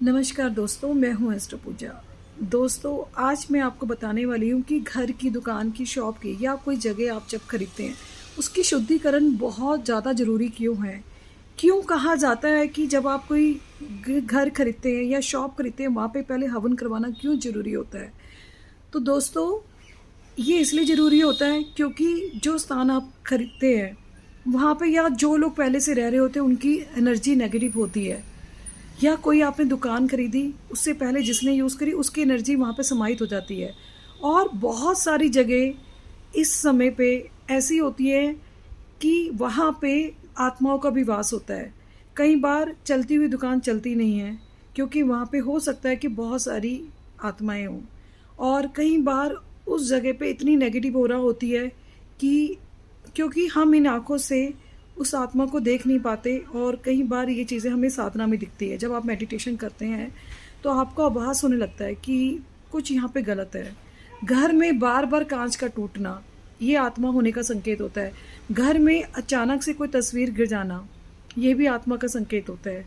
नमस्कार दोस्तों, मैं हूं एस्ट्रो पूजा। दोस्तों, आज मैं आपको बताने वाली हूं कि घर की, दुकान की, शॉप की या कोई जगह आप जब खरीदते हैं, उसकी शुद्धिकरण बहुत ज़्यादा ज़रूरी क्यों है। क्यों कहा जाता है कि जब आप कोई घर खरीदते हैं या शॉप खरीदते हैं, वहाँ पे पहले हवन करवाना क्यों ज़रूरी होता है। तो दोस्तों, ये इसलिए ज़रूरी होता है क्योंकि जो स्थान आप खरीदते हैं, वहाँ पे या जो लोग पहले से रह रहे होते हैं, उनकी एनर्जी नेगेटिव होती है। या कोई आपने दुकान खरीदी, उससे पहले जिसने यूज़ करी उसकी एनर्जी वहाँ पे समाहित हो जाती है। और बहुत सारी जगह इस समय पे ऐसी होती है कि वहाँ पे आत्माओं का भी वास होता है। कई बार चलती हुई दुकान चलती नहीं है क्योंकि वहाँ पे हो सकता है कि बहुत सारी आत्माएं हों। और कई बार उस जगह पे इतनी नेगेटिव ऑरा होती है कि क्योंकि हम इन आँखों से उस आत्मा को देख नहीं पाते। और कई बार ये चीज़ें हमें साधना में दिखती है। जब आप मेडिटेशन करते हैं तो आपको आभास होने लगता है कि कुछ यहाँ पे गलत है। घर में बार बार कांच का टूटना, ये आत्मा होने का संकेत होता है। घर में अचानक से कोई तस्वीर गिर जाना, ये भी आत्मा का संकेत होता है।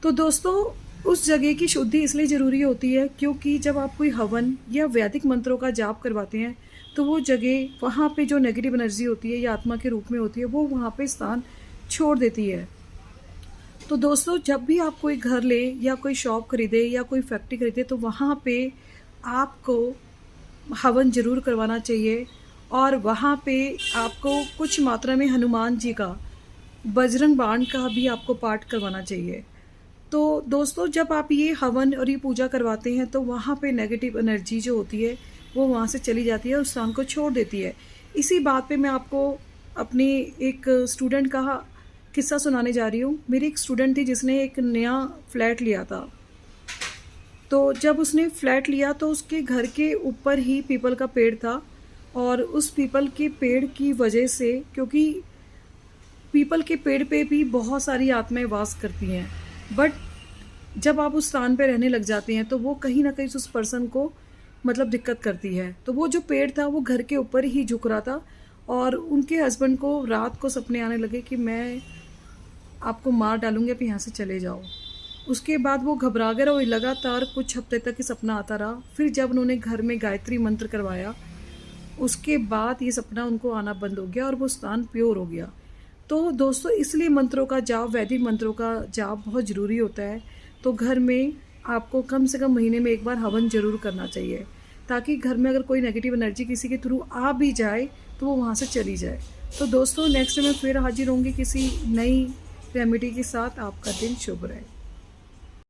तो दोस्तों, उस जगह की शुद्धि इसलिए ज़रूरी होती है क्योंकि जब आप कोई हवन या वैदिक मंत्रों का जाप करवाते हैं तो वो जगह, वहाँ पे जो नेगेटिव एनर्जी होती है या आत्मा के रूप में होती है, वो वहाँ पे स्थान छोड़ देती है। तो दोस्तों, जब भी आप कोई घर ले या कोई शॉप खरीदे या कोई फैक्ट्री खरीदे तो वहाँ पे आपको हवन ज़रूर करवाना चाहिए। और वहाँ पे आपको कुछ मात्रा में हनुमान जी का, बजरंग बाण का भी आपको पाठ करवाना चाहिए। तो दोस्तों, जब आप ये हवन और ये पूजा करवाते हैं तो वहाँ पे नेगेटिव एनर्जी जो होती है वो वहाँ से चली जाती है और उस स्थान को छोड़ देती है। इसी बात पे मैं आपको अपनी एक स्टूडेंट का किस्सा सुनाने जा रही हूँ। मेरी एक स्टूडेंट थी जिसने एक नया फ्लैट लिया था। तो जब उसने फ्लैट लिया तो उसके घर के ऊपर ही पीपल का पेड़ था। और उस पीपल के पेड़ की वजह से, क्योंकि पीपल के पेड़ पे भी बहुत सारी आत्माएं वास करती हैं, बट जब आप उस स्थान पे रहने लग जाते हैं तो वो कहीं ना कहीं उस पर्सन को मतलब दिक्कत करती है। तो वो जो पेड़ था वो घर के ऊपर ही झुक रहा था। और उनके हस्बैंड को रात को सपने आने लगे कि मैं आपको मार डालूंगी, आप यहाँ से चले जाओ। उसके बाद वो घबरा गए और लगातार कुछ हफ्ते तक ये सपना आता रहा। फिर जब उन्होंने घर में गायत्री मंत्र करवाया, उसके बाद ये सपना उनको आना बंद हो गया और वो स्थान प्योर हो गया। तो दोस्तों, इसलिए मंत्रों का जाप, वैदिक मंत्रों का जाप बहुत ज़रूरी होता है। तो घर में आपको कम से कम महीने में एक बार हवन ज़रूर करना चाहिए, ताकि घर में अगर कोई नेगेटिव एनर्जी किसी के थ्रू आ भी जाए तो वो वहाँ से चली जाए। तो दोस्तों, नेक्स्ट मैं फिर हाजिर होंगी किसी नई रेमेडी के साथ। आपका दिन शुभ रहे।